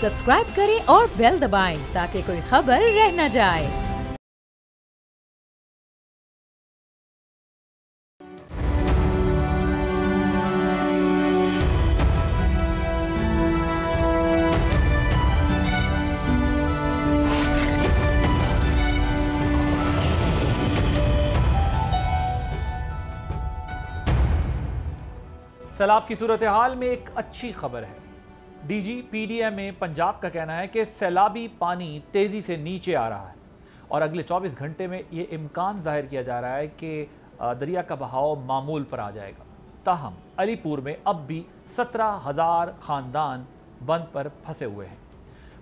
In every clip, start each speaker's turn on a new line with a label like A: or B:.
A: Subscribe करें और bell दबाएं ताकि कोई खबर रह न जाए।
B: सैलाब की सूरत हाल में एक अच्छी खबर है। डीजी पीडीएमए पंजाब का कहना है कि सैलाबी पानी तेज़ी से नीचे आ रहा है और अगले 24 घंटे में ये इम्कान जाहिर किया जा रहा है कि दरिया का बहाव मामूल पर आ जाएगा। ताहम अलीपुर में अब भी 17,000 ख़ानदान बंद पर फंसे हुए हैं।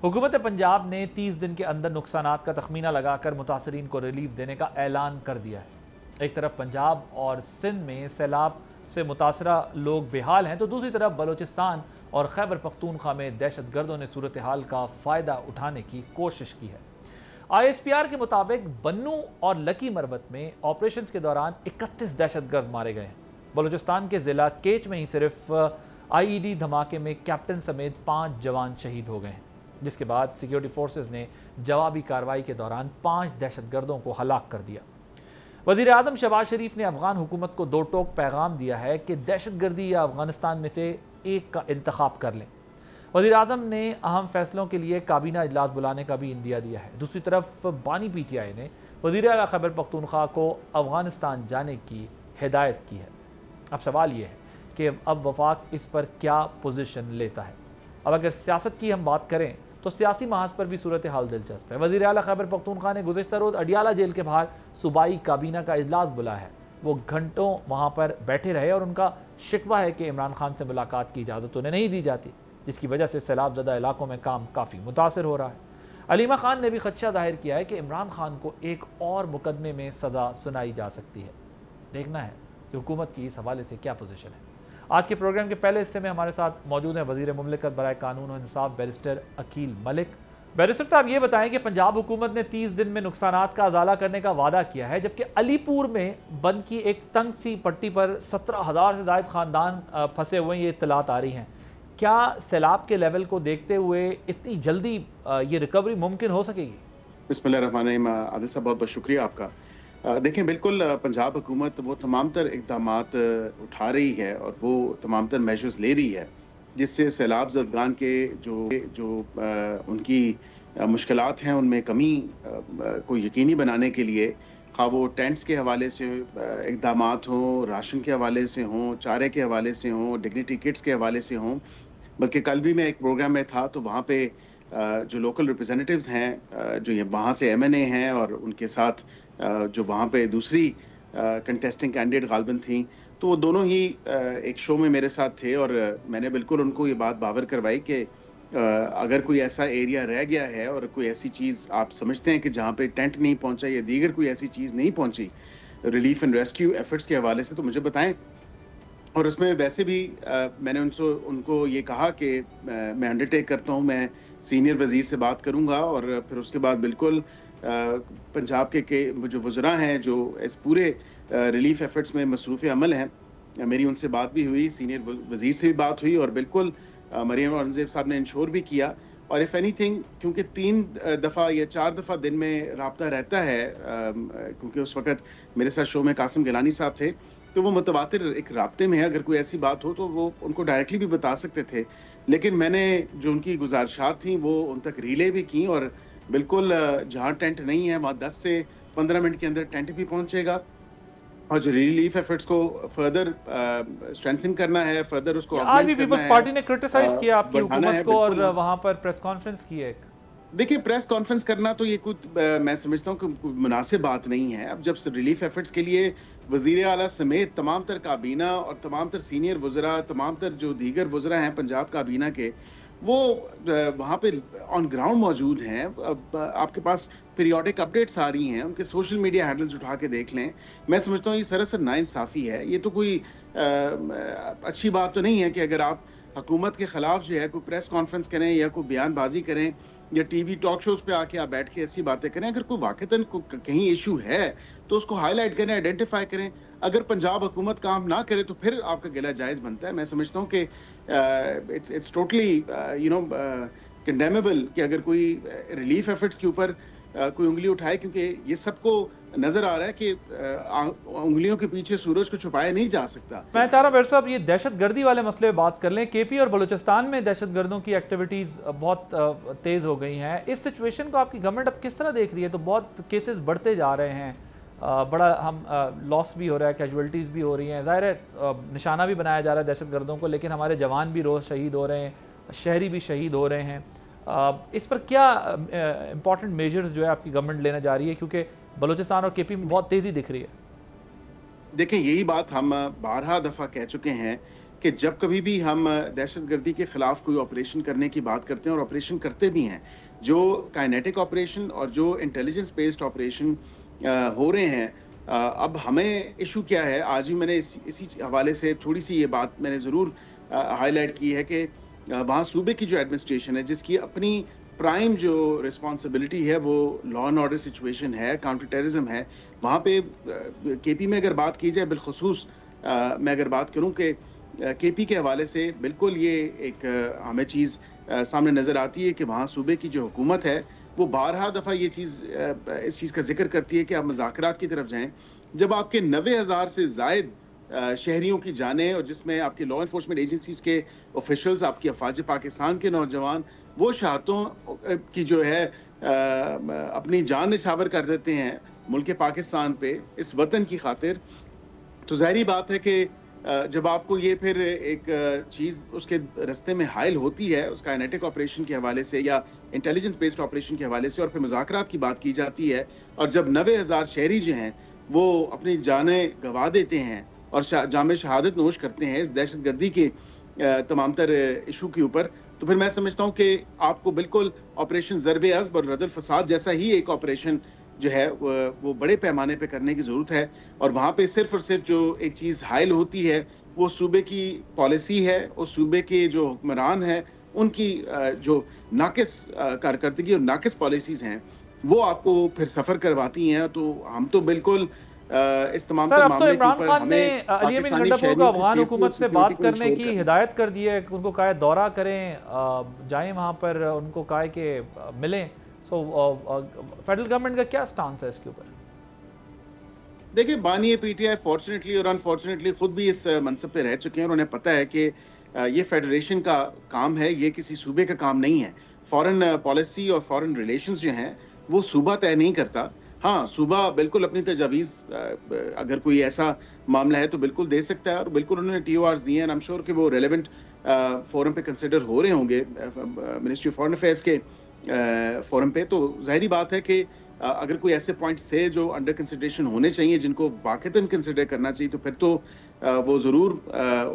B: हुकूमत पंजाब ने 30 दिन के अंदर नुकसानात का तखमीना लगाकर मुतासरीन को रिलीफ देने का ऐलान कर दिया है। एक तरफ पंजाब और सिंध में सैलाब से मुतासरा लोग बेहाल हैं, तो दूसरी तरफ बलूचिस्तान और खैबर पख्तूनख्वा में दहशत गर्दों ने सूरत हाल का फ़ायदा उठाने की कोशिश की है। ISPR के मुताबिक बन्नू और लकी मरबत में ऑपरेशन के दौरान 31 दहशत गर्द मारे गए हैं। बलूचिस्तान के ज़िला केच में ही सिर्फ IED धमाके में कैप्टन समेत 5 जवान शहीद हो गए हैं, जिसके बाद सिक्योरिटी फोर्सेज ने जवाबी कार्रवाई के दौरान 5 दहशत गर्दों को हलाक कर दिया। वज़ीर आज़म शहबाज शरीफ ने अफगान हुकूमत को दो टोक पैगाम दिया है कि दहशत गर्दी या अफगानिस्तान में से एक का इंतखाब कर लें। वज़ीर आज़म ने अहम फैसलों के लिए काबीना इजलास बुलाने का भी इंदिया दिया है। दूसरी तरफ बानी PTI ने वज़ीर आला खैबर पख्तूनख्वा को अफगानिस्तान जाने की हिदायत की है। अब सवाल ये है कि अब वफाक इस पर क्या पोजीशन लेता है। अब अगर सियासत की हम बात करें तो सियासी महाज पर भी सूरत हाल दिलचस्प है। वज़ीर आला खैबर पख्तूनख्वा ने गुज़िश्ता रोज़ अडियाला जेल के बाहर सूबाई काबीना का इजलास बुलाया है। वो घंटों वहाँ पर बैठे रहे और उनका शिकवा है कि इमरान खान से मुलाकात की इजाज़त उन्हें नहीं दी जाती, जिसकी वजह से सैलाब ज़दा इलाकों में काम काफ़ी मुतासर हो रहा है। अलीमा खान ने भी खदशा जाहिर किया है कि इमरान खान को एक और मुकदमे में सज़ा सुनाई जा सकती है। देखना है कि हुकूमत की इस हवाले से क्या पोजीशन है। आज के प्रोग्राम के पहले हिस्से में हमारे साथ मौजूद हैं वज़ीर मुमलिकत बराए कानून और इंसाफ बैरिस्टर अकील मलिक। बैरिस्टर साहब ये बताएं कि पंजाब हुकूमत ने 30 दिन में नुकसानात का अजाला करने का वादा किया है, जबकि अलीपुर में बंद की एक तंग सी पट्टी पर 17,000 से ज़ायद ख़ानदान फंसे हुए ये इत्तलात आ रही हैं। क्या सैलाब के लेवल को देखते हुए इतनी जल्दी ये रिकवरी मुमकिन हो सकेगी?
C: बिस्मिल्लाहिर्रहमानिर्रहीम। आदिल साहब बहुत बहुत शुक्रिया आपका। देखें, बिल्कुल पंजाब हुकूमत वो तमाम तर इक़दामात उठा रही है और वो तमाम तर मेजर्स ले रही है जिससे सैलाब ज़दगान के जो उनकी मुश्किलात हैं उनमें कमी को यकीनी बनाने के लिए, खा वो टेंट्स के हवाले से इक़दामात हों, राशन के हवाले से हों, चारे के हवाले से हों, डिग्निटी किट्स के हवाले से हों। बल्कि कल भी मैं एक प्रोग्राम में था तो वहाँ पे जो लोकल रिप्रेजेंटेटिव्स हैं, जो ये वहाँ से MNA हैं और उनके साथ जो वहाँ पे दूसरी कंटेस्टिंग कैंडिडेट गालिबन थी, तो वो दोनों ही एक शो में मेरे साथ थे और मैंने बिल्कुल उनको ये बात बावर करवाई कि अगर कोई ऐसा एरिया रह गया है और कोई ऐसी चीज़ आप समझते हैं कि जहाँ पे टेंट नहीं पहुँचा या दीगर कोई ऐसी चीज़ नहीं पहुँची रिलीफ एंड रेस्क्यू एफर्ट्स के हवाले से, तो मुझे बताएं। और उसमें वैसे भी मैंने उनको ये कहा कि मैं अंडरटेक करता हूँ, मैं सीनियर वज़ीर से बात करूँगा और फिर उसके बाद बिल्कुल पंजाब के जो वज़रा हैं जो इस पूरे रिलीफ एफर्ट्स में मसरूफ़ अमल हैं, मेरी उनसे बात भी हुई, सीनियर वज़ीर से भी बात हुई और बिल्कुल मरियम औरंगज़ेब साहब ने इंश्योर भी किया। और इफ़ एनीथिंग, क्योंकि 3 दफ़ा या 4 दफ़ा दिन में राब्ता रहता है, क्योंकि उस वक़्त मेरे साथ शो में कासिम गिलानी साहब थे, तो वो मुतवातिर एक राब्ते में है। अगर कोई ऐसी बात हो तो वो उनको डायरेक्टली भी बता सकते थे, लेकिन मैंने जो उनकी गुजारिशात थी वो उन तक रिले भी की और बिल्कुल जहाँ टेंट नहीं है वहाँ 10 से 15 मिनट के अंदर टेंट भी पहुँचेगा। और जो रिलीफ एफर्ट्स को फर्दर स्ट्रेंथन करना है, फर्दर उसको
B: आज भी पीपल्स पार्टी ने क्रिटिसाइज किया आपकी हुकूमत को और वहाँ पर प्रेस कॉन्फ्रेंस की है।
C: देखिए, प्रेस कॉन्फ्रेंस करना तो ये कुछ मैं समझता हूँ कि मुनासिब बात नहीं है। अब जब रिलीफ एफर्ट्स के लिए वज़ीर आला समेत तमाम तर काबीना और तमाम तर सीनियर वज़रा, तमाम तर जो दीगर वज़रा हैं पंजाब काबीना के, वो वहाँ पे ऑन ग्राउंड मौजूद हैं। अब आपके पास पीरियोडिक अपडेट्स आ रही हैं, उनके सोशल मीडिया हैंडल्स उठा के देख लें। मैं समझता हूँ ये सरासर नाइंसाफ़ी है। ये तो कोई अच्छी बात तो नहीं है कि अगर आप हुकूमत के ख़िलाफ़ जो है कोई प्रेस कॉन्फ्रेंस करें या कोई बयानबाजी करें या टीवी टॉक शोज़ पे आके आप बैठ के ऐसी बातें करें। अगर कोई वाक़तन कहीं इशू है तो उसको हाईलाइट करें, आइडेंटिफाई करें। अगर पंजाब हुकूमत काम ना करे तो फिर आपका गिला जायज़ बनता है। मैं समझता हूँ कि इट्स टोटली कंडेमेबल कि अगर कोई रिलीफ एफर्ट्स के ऊपर कोई उंगली उठाए, क्योंकि ये सबको नजर आ रहा है कि उंगलियों के पीछे सूरज को छुपाया नहीं जा सकता।
B: मैं चाह रहा हूँ बैर साहब ये दहशतगर्दी वाले मसले पे बात कर लें। केपी और बलूचिस्तान में दहशतगर्दों की एक्टिविटीज़ बहुत तेज़ हो गई हैं। इस सिचुएशन को आपकी गवर्नमेंट अब किस तरह देख रही है? तो बहुत केसेस बढ़ते जा रहे हैं, बड़ा हम लॉस भी हो रहा है, कैजुअल्टीज़ भी हो रही हैं, ज़ाहिर है निशाना भी बनाया जा रहा है दहशतगर्दों को, लेकिन हमारे जवान भी रोज़ शहीद हो रहे हैं, शहरी भी शहीद हो रहे हैं। इस पर क्या इंपॉर्टेंट मेजर्स जो है आपकी गवर्नमेंट लेने जा रही है, क्योंकि बलूचिस्तान और केपी में बहुत तेज़ी दिख रही है?
C: देखें, यही बात हम 12 दफ़ा कह चुके हैं कि जब कभी भी हम दहशतगर्दी के ख़िलाफ़ कोई ऑपरेशन करने की बात करते हैं, और ऑपरेशन करते भी हैं, जो काइनेटिक ऑपरेशन और जो इंटेलिजेंस बेस्ड ऑपरेशन हो रहे हैं, अब हमें इशू क्या है, आज भी मैंने इसी हवाले से थोड़ी सी ये बात मैंने ज़रूर हाईलाइट की है कि वहाँ सूबे की जो एडमिनिस्ट्रेशन है, जिसकी अपनी प्राइम जो रिस्पॉन्सिबिलिटी है वो लॉ एंड ऑर्डर सिचुएशन है, काउंटर टेररिज्म है, वहाँ पे केपी में अगर बात की जाए, बिलखुसूस मैं अगर बात करूँ कि केपी के हवाले से बिल्कुल ये एक हमें चीज़ सामने नज़र आती है कि वहाँ सूबे की जो हुकूमत है वो 12 दफ़ा ये चीज़ इस चीज़ का जिक्र करती है कि आप मुज़ाकरात की तरफ जाएं। जब आपके 90,000 से ज़ायद शहरियों की जानें, और जिसमें आपके लॉ इन्फोर्समेंट एजेंसीज़ के ऑफिशल्स, आपकी अफवाज पाकिस्तान के नौजवान, वो शहादतों की जो है अपनी जान निछावर कर देते हैं मुल्क पाकिस्तान पे, इस वतन की खातिर, तो ज़ाहिरी बात है कि जब आपको ये फिर एक चीज़ उसके रास्ते में हायल होती है, उस काइनेटिक ऑपरेशन के हवाले से या इंटेलिजेंस बेस्ड ऑपरेशन के हवाले से, और फिर मुज़ाकरात की बात की जाती है, और जब 90,000 शहरी जो हैं वो अपनी जानें गंवा देते हैं और जामे शहादत नोश करते हैं इस दहशतगर्दी के तमाम तर इशू के ऊपर, तो फिर मैं समझता हूँ कि आपको बिल्कुल ऑपरेशन ज़रबे अज़ब और रद्दुल फसाद जैसा ही एक ऑपरेशन जो है वो बड़े पैमाने पे करने की ज़रूरत है। और वहाँ पे सिर्फ और सिर्फ जो एक चीज़ हायल होती है वो सूबे की पॉलिसी है, और सूबे के जो हुक्मरान हैं उनकी जो नाकिस कारकर्दगी और नाकिस पॉलिसीज़ हैं वो आपको फिर सफ़र करवाती हैं। तो हम तो बिल्कुल इस तमाम
B: सर, अब तो
C: मामले के
B: इमरान
C: ऊपर
B: खान ने
C: हमें
B: अली अमीन
C: पाकिस्तानी
B: गंडापुर को
C: शहरियों की
B: अफगान
C: सेफ्टी
B: हुकूमत
C: और
B: से
C: सिक्योरिटी
B: बात
C: को
B: करने
C: इंश्योर
B: की
C: करना।
B: हिदायत कर दी है, उनको कहा है दौरा करें, जाएं वहाँ पर, उनको कहा है कि मिलें। सो फेडरल गवर्नमेंट का क्या स्टांस है इसके ऊपर?
C: देखिए, बानी पीटीआई फॉर्चुनेटली और अनफॉर्चुनेटली खुद भी इस मनसब पे रह चुके हैं, और उन्हें पता है कि ये फेडरेशन का काम है, ये किसी सूबे का काम नहीं है। फॉरेन पॉलिसी और फॉरेन रिलेशंस जो हैं वो सूबा तय नहीं करता। हाँ, सूबा बिल्कुल अपनी तजावीज़ अगर कोई ऐसा मामला है तो बिल्कुल दे सकता है, और बिल्कुल उन्होंने TORs दिए हैं। आई एम श्योर कि वो रेलेवेंट फोरम पे कंसिडर हो रहे होंगे, मिनिस्ट्री ऑफ फॉरेन अफेयर्स के फोरम पे। तो ज़ाहिरी बात है कि अगर कोई ऐसे पॉइंट्स थे जो अंडर कंसिडरेशन होने चाहिए, जिनको बाक़ायदन कंसिडर करना चाहिए, तो फिर तो वो ज़रूर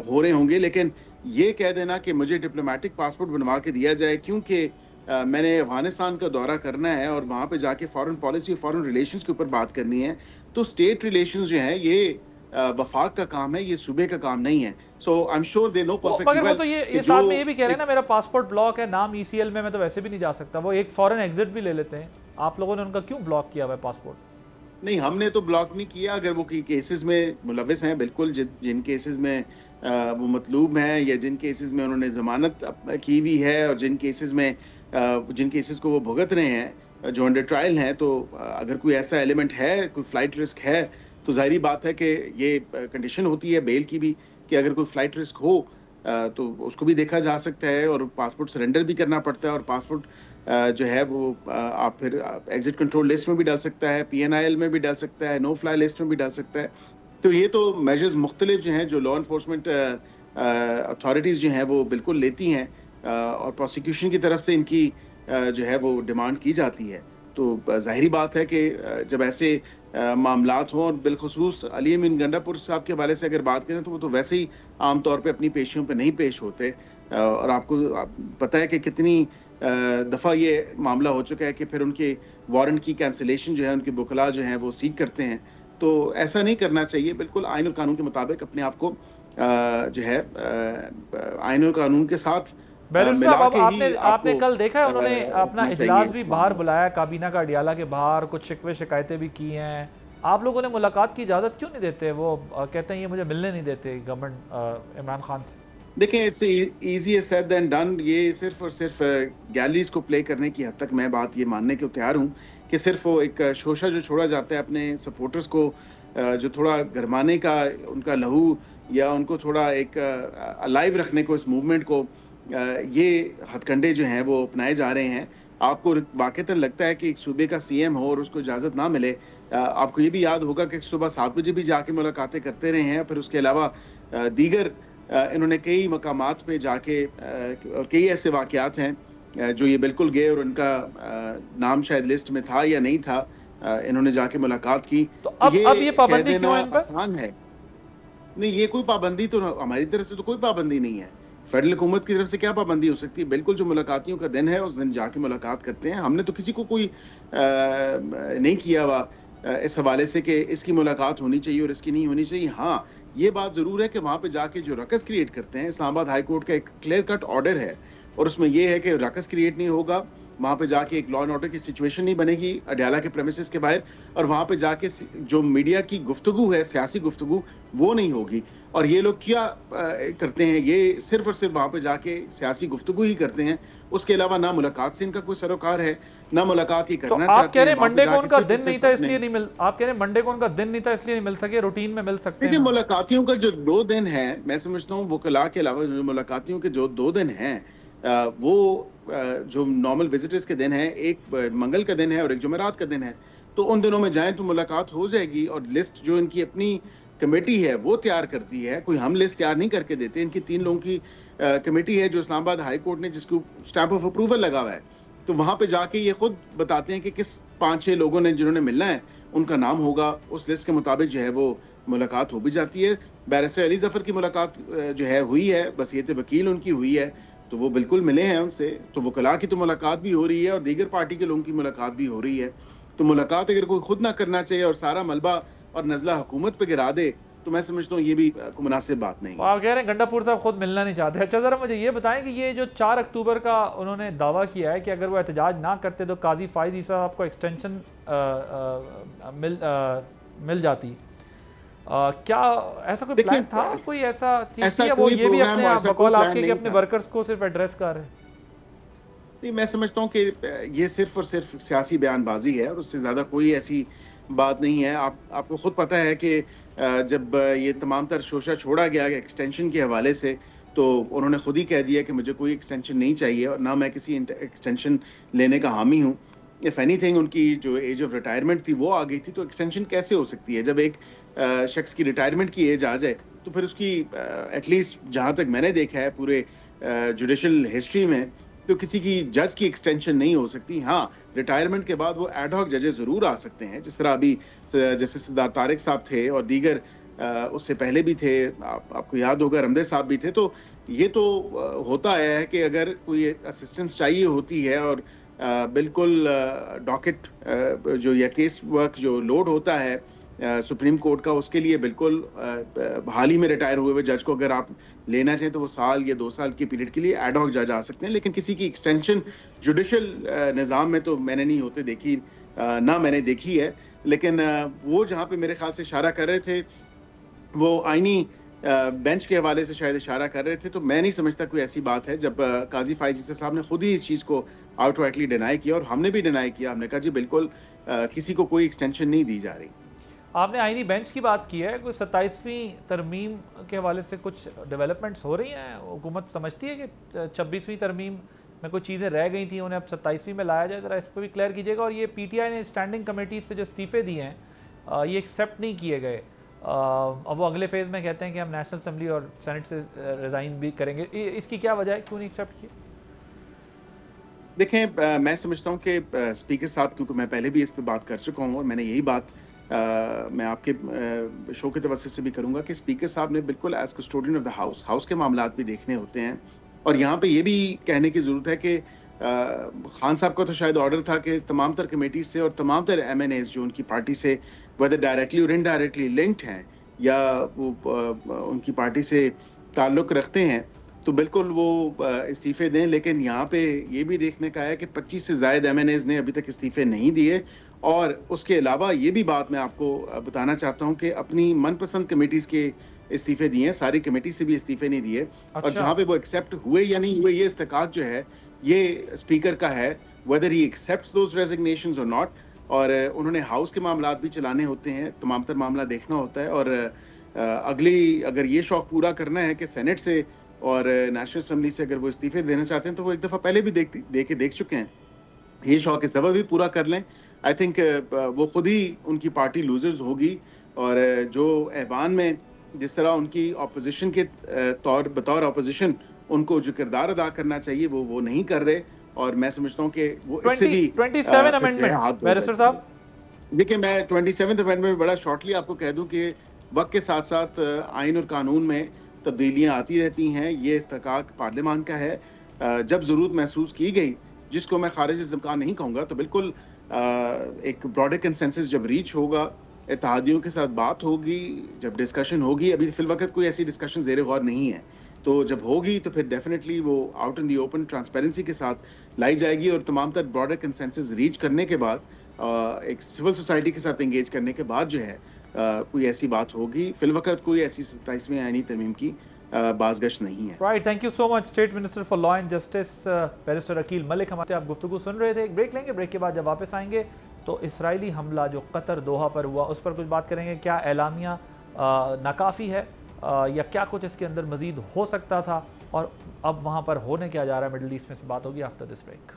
C: हो रहे होंगे। लेकिन ये कह देना कि मुझे डिप्लोमेटिक पासपोर्ट बनवा के दिया जाए क्योंकि मैंने अफगानिस्तान का दौरा करना है और वहाँ पे जाके फॉरेन पॉलिसी और फॉरेन रिलेशंस के ऊपर बात करनी है, तो स्टेट रिलेशंस जो हैं ये वफाक का काम है, ये सूबे का काम नहीं है। So I am sure they know perfectly well.
B: तो ये साथ में ये भी कह रहे हैं ना, मेरा पासपोर्ट ब्लॉक है, नाम ECL में, मैं तो वैसे भी नहीं जा सकता। वो एक फॉरेन एग्जिट भी ले लेते हैं। आप लोगों ने उनका क्यों ब्लॉक किया हुआ है पासपोर्ट?
C: नहीं, हमने तो ब्लॉक नहीं किया। अगर वो केसेस में मुलविस हैं, बिल्कुल जिन केसेस में वो मतलूब हैं, या जिन केसेस में उन्होंने ज़मानत की हुई है, और जिन केसेस को वो भुगत रहे हैं जो अंडर ट्रायल हैं, तो अगर कोई ऐसा एलिमेंट है, कोई फ़्लाइट रिस्क है, तो ज़ाहिरी बात है कि ये कंडीशन होती है बेल की भी कि अगर कोई फ़्लाइट रिस्क हो तो उसको भी देखा जा सकता है, और पासपोर्ट सरेंडर भी करना पड़ता है। और पासपोर्ट जो है वो आप फिर एग्जिट कंट्रोल लिस्ट में भी डाल सकता है, PNIL में भी डाल सकता है, नो फ्लाई लिस्ट में भी डाल सकता है। तो ये तो मेजर्स मुख्तलिफ जो हैं, जो लॉ इन्फोर्समेंट अथॉरिटीज़ जो हैं वो बिल्कुल लेती हैं, और प्रोसिक्यूशन की तरफ से इनकी जो है वो डिमांड की जाती है। तो ज़ाहिरी बात है कि जब ऐसे मामलात हों, और बिलखुसूस अली अमीन गंडापुर साहब के हवाले से अगर बात करें, तो वो तो वैसे ही आम तौर पे अपनी पेशियों पे नहीं पेश होते, और आपको पता है कि कितनी दफ़ा ये मामला हो चुका है कि फिर उनके वारंट की कैंसिलेशन जो है, उनके वकला जो हैं वो सीक करते हैं। तो ऐसा नहीं करना चाहिए। बिल्कुल आइन और कानून के मुताबिक अपने आप को जो है आइन और कानून के साथ मिला के ही
B: आपने कल देखा है उन्होंने अपना इजलास भी बाहर बुलाया, काबीना का अडियाला के बाहर, कुछ शिकवे शिकायतें भी की हैं। आप लोगों ने मुलाकात की इजाज़त क्यों नहीं देते? वो कहते हैं ये मुझे मिलने नहीं देते गवर्नमेंट इमरान खान से।
C: دیکھیں it's easy said than done. یہ صرف اور صرف گیلریز کو پلے کرنے کی حد تک میں بات یہ ماننے کو تیار ہوں کہ صرف وہ ایک شوشہ جو چھوڑا جاتا ہے اپنے سپورٹرز کو جو تھوڑا گرمانے کا ان کا لہو یا ان کو تھوڑا ایک الائیو رکھنے کو اس موومنٹ کو, یہ ہتھ کنڈے جو ہیں وہ اپنائے جا رہے ہیں. آپ کو واقعتاً لگتا ہے کہ ایک صوبے کا سی ایم ہو اور اس کو اجازت نہ ملے. آپ کو یہ بھی یاد ہوگا کہ صبح 7 بجے بھی جا کے ملاقاتیں کرتے رہے ہیں. پھر اس کے علاوہ دیگر انہوں نے کئی مقامات پہ جا کے اور کئی ایسے واقعات ہیں جو یہ بالکل گئے اور ان کا نام شاید لسٹ میں تھا یا نہیں تھا, انہوں نے جا کے ملاقات کی.
B: تو اب یہ
C: کہہ
B: پابندی
C: دینا
B: کیوں ہے ان پر؟
C: آسان ہے. نہیں, یہ کوئی پابندی تو ہماری طرف سے تو کوئی پابندی نہیں ہے. فیڈرل حکومت کی طرف سے کیا پابندی ہو سکتی ہے؟ بالکل جو ملاقاتیوں کا دن ہے اس دن جا کے ملاقات کرتے ہیں. ہم نے تو کسی کو کوئی نہیں کیا ہوا اس حوالے سے کہ اس کی ملاقات ہونی چاہیے اور اس کی نہیں ہونی چاہیے. ہاں یہ بات ضرور ہے کہ وہاں پہ جا کے جو رکس کریٹ کرتے ہیں, اسلام آباد ہائی کورٹ کا ایک کلیئر کٹ آرڈر ہے اور اس میں یہ ہے کہ رکس کریٹ نہیں ہوگا. وہاں پہ جا کے ایک لا اینڈ آرڈر کی سچویشن نہیں بنے گی اڈیالہ کے پریمیسز کے باہر, اور وہاں پہ جا کے جو میڈیا کی گفتگو ہے, سیاسی گفتگو, وہ نہیں ہوگی. اور یہ لوگ کیا کرتے ہیں؟ یہ صرف اور صرف وہاں پہ جا کے سیاسی گفتگو ہی کرتے ہیں. اس کے علاوہ نہ ملاقات سے ان کا کوئی سروکار ہے, نہ ملاقات یہ
B: تو
C: کرنا
B: آپ
C: چاہتے
B: کہہ رہے
C: ہیں.
B: ہیں
C: وہاں پہ
B: منڈے
C: جا
B: کو
C: کے
B: ان کا
C: صرف اور
B: دن نہیں
C: صرف
B: تھا اس
C: اپنے
B: لیے نہیں مل آپ کہہ رہے ہیں منڈے کو ان کا دن نہیں تھا اس لیے نہیں مل سکے, روٹین میں مل سکتے
C: دیکھیں
B: ہیں.
C: ملاقاتیوں کا جو 2 دن ہے, میں سمجھتا ہوں وکلاء کے علاوہ جو ملاقاتیوں کے جو 2 دن ہیں وہ جو نارمل وزٹرز کے دن ہیں, ایک منگل کا دن ہے اور ایک جمعرات کا دن ہے, تو ان دنوں میں جائیں تو ملاقات ہو جائے گی. اور لسٹ جو ان کی اپنی کمیٹی ہے وہ تیار کرتی ہے, کوئی ہم لسٹ تیار نہیں کر کے دیتے. ان کی 3 لوگوں کی کمیٹی ہے جو اسلام آباد ہائی کورٹ نے جس کو اسٹیمپ آف اپروول لگا ہوا ہے, تو وہاں پہ جا کے یہ خود بتاتے ہیں کہ کس 5-6 لوگوں نے جنہوں نے ملنا ہے ان کا نام ہوگا. اس لسٹ کے مطابق جو ہے وہ ملاقات ہو بھی جاتی ہے. بیرسٹر علی ظفر کی ملاقات جو ہے ہوئی ہے, بس یہ تھے وکیل ان کی ہوئی ہے, تو وہ بالکل ملے ہیں ان سے. تو وکلاء کی تو ملاقات بھی ہو رہی ہے اور دیگر پارٹی کے لوگوں کی ملاقات بھی ہو رہی ہے. تو ملاقات اگر کوئی خود نہ کرنا چاہیے اور سارا ملبہ اور نزلہ حکومت پہ گرا دے تو میں سمجھتا ہوں یہ بھی کوئی مناسب بات نہیں ہے.
B: آپ کہہ رہے ہیں گنڈا پور صاحب خود ملنا نہیں چاہتے. اچھا ذرا مجھے یہ بتائیں کہ یہ جو 4 اکتوبر کا انہوں نے دعویٰ کیا ہے کہ اگر وہ احتجاج نہ کرتے تو قاضی فائز عیسی صاحب کو ایکسٹینشن مل جاتی, کیا ایسا کوئی پلان تھا, کوئی ایسا چیز تھی, یا وہ یہ بھی اپنے بقول آپ کے کہ اپنے ورکرز کو صرف ایڈریس کر رہے ہیں؟
C: نہیں, میں سمجھتا ہوں کہ یہ صرف اور صرف سیاسی بیان بازی ہے اور اس سے زیادہ کوئی ایسی بات نہیں ہے. آپ کو خود پتہ ہے کہ جب یہ تمام تر شوشہ چھوڑا گیا ایکسٹینشن کے حوالے سے, تو انہوں نے خود ہی کہہ دیا کہ مجھے کوئی ایکسٹینشن نہیں چاہیے اور نہ میں کسی ایکسٹینشن لینے کا حامی ہوں. اف اینی تھنگ ان کی جو ایج آف ریٹائرمنٹ تھی وہ آ گئی تھی, تو ایکسٹینشن کیسے ہو سکتی ہے؟ جب ایک شخص کی ریٹائرمنٹ کی ایج آ جائے تو پھر اس کی ایٹ لیسٹ جہاں تک میں نے دیکھا ہے پورے جوڈیشل ہسٹری میں, تو کسی کی جج کی ایکسٹینشن نہیں ہو سکتی. ہاں ریٹائرمنٹ کے بعد وہ ایڈ ہاک ججز ضرور آ سکتے ہیں, جس طرح ابھی جیسے سردار طارق صاحب تھے اور دیگر اس سے پہلے بھی تھے, آپ کو یاد ہوگا رمدے صاحب بھی تھے. تو یہ تو ہوتا آیا ہے کہ اگر کوئی اسسٹنس چاہیے ہوتی ہے اور بالکل ڈاکٹ جو یا کیس ورک جو لوڈ ہوتا ہے سپریم کورٹ کا, اس کے لیے بالکل حال ہی میں ریٹائر ہوئے جج کو اگر آپ لینا چاہیں تو وہ سال یا 2 سال کی پیریڈ کے لیے ایڈ ہاک جج آ سکتے ہیں. لیکن کسی کی ایکسٹینشن جوڈیشل نظام میں تو میں نے نہیں ہوتے دیکھی, نہ میں نے دیکھی ہے. لیکن وہ جہاں پہ میرے خیال سے اشارہ کر رہے تھے وہ آئینی بینچ کے حوالے سے شاید اشارہ کر رہے تھے, تو میں نہیں سمجھتا کوئی ایسی بات ہے. جب قاضی فائز عیسی صاحب نے خود ہی اس چیز کو آؤٹ رائٹلی ڈینائی کیا اور ہم نے بھی ڈینائی کیا, ہم نے کہا جی بالکل کسی کو کوئی ایکسٹینشن نہیں دی جا رہی.
B: آپ نے آئینی بینچ کی بات کی ہے, کوئی 27ویں ترمیم کے حوالے سے کچھ ڈیولپمنٹس ہو رہی ہیں؟ حکومت سمجھتی ہے کہ 26ویں ترمیم میں کوئی چیزیں رہ گئی تھیں, انہیں اب 27ویں میں لایا جائے؟ ذرا اس پہ بھی کلیئر کیجیے گا. اور یہ پی ٹی آئی نے اسٹینڈنگ کمیٹی سے جو استعفے دیے ہیں یہ ایکسیپٹ نہیں کیے گئے, اب وہ اگلے فیز میں کہتے ہیں کہ ہم نیشنل اسمبلی اور سینٹ سے ریزائن بھی کریں گے. اس کی کیا وجہ ہے, کیوں نہیں ایکسیپٹ کیے؟
C: دیکھیں میں سمجھتا ہوں کہ اسپیکر صاحب, کیونکہ میں پہلے بھی اس پہ بات کر چکا ہوں اور میں نے یہی بات میں آپ کے شو کے توسط سے بھی کروں گا کہ اسپیکر صاحب نے بالکل as custodian of the house کے معاملات بھی دیکھنے ہوتے ہیں. اور یہاں پہ یہ بھی کہنے کی ضرورت ہے کہ خان صاحب کا تو شاید آرڈر تھا کہ تمام تر کمیٹیز سے اور تمام تر ایم این ایز جو ان کی پارٹی سے ویدر ڈائریکٹلی اور انڈائریکٹلی لنکڈ ہیں یا وہ ان کی پارٹی سے تعلق رکھتے ہیں, تو بالکل وہ استعفے دیں. لیکن یہاں پہ یہ بھی دیکھنے کا ہے کہ 25 سے زائد ایم این ایز نے ابھی تک استعفے نہیں دیے. اور اس کے علاوہ یہ بھی بات میں آپ کو بتانا چاہتا ہوں کہ اپنی من پسند کمیٹیز کے इस्तीफे दिए हैं, सारी कमेटी से भी इस्तीफे नहीं दिए। और
B: अच्छा।
C: जहाँ पे वो एक्सेप्ट हुए या नहीं हुए, ये इस्तेकाक जो है ये स्पीकर का है, weather he accepts those resignations और नॉट। और उन्होंने हाउस के मामलात भी चलाने होते हैं, तमाम तर मामला देखना होता है। और अगली अगर ये शौक पूरा करना है कि सेनेट से और नेशनल असम्बली से अगर वो इस्तीफे देना चाहते हैं, तो वो एक दफ़ा पहले भी देख चुके हैं, ये शौक इस दफ़ा भी पूरा कर लें। आई थिंक वो खुद ही उनकी पार्टी लूजर्स होगी। और जो ऐवान में जिस तरह उनकी अपोजिशन के बतौर अपोजिशन उनको जो किरदार अदा करना चाहिए वो नहीं कर रहे। और मैं समझता हूँ कि वो इससे भी
B: 27 अमेंडमेंट बैरिस्टर साहब।
C: देखिए, मैं 27th अमेंडमेंट में बड़ा शॉर्टली आपको कह दूं कि वक्त के साथ साथ आइन और कानून में तब्दीलियां आती रहती हैं। ये इस्तेकाक पार्लियामान का है। जब ज़रूरत महसूस की गई, जिसको मैं खारिज ज़िम्कान नहीं कहूँगा, तो बिल्कुल एक ब्रॉडर कंसेंसस जब रीच होगा, इत्तेहादियों के साथ बात होगी, जब डिस्कशन होगी, अभी फ़िलवक़्त कोई ऐसी डिस्कशन ज़ेर गौर नहीं है, तो जब होगी तो फिर डेफिनेटली वो out in the open transparency के साथ लाई जाएगी। और तमाम तर ब्रॉडर कंसेंसस रीच करने के बाद, एक सिविल सोसाइटी के साथ एंगेज करने के बाद जो है कोई ऐसी बात होगी। फ़िलवक़्त कोई ऐसी 27वीं आईनी तरमीम की बाज़गश्त नहीं है।
B: Right, thank you so much state minister for law and justice barrister Aqeel Malik. हमारे आप गुफ्तगू सुन रहे थे। एक ब्रेक लेंगे, ब्रेक के बाद जब वापस आएंगे तो इसराइली हमला जो कतर दोहा पर हुआ उस पर कुछ बात करेंगे। क्या एलामिया नाकाफ़ी है या क्या कुछ इसके अंदर मज़ीद हो सकता था, और अब वहाँ पर होने क्या जा रहा है मिडल ईस्ट में, से बात होगी after this break.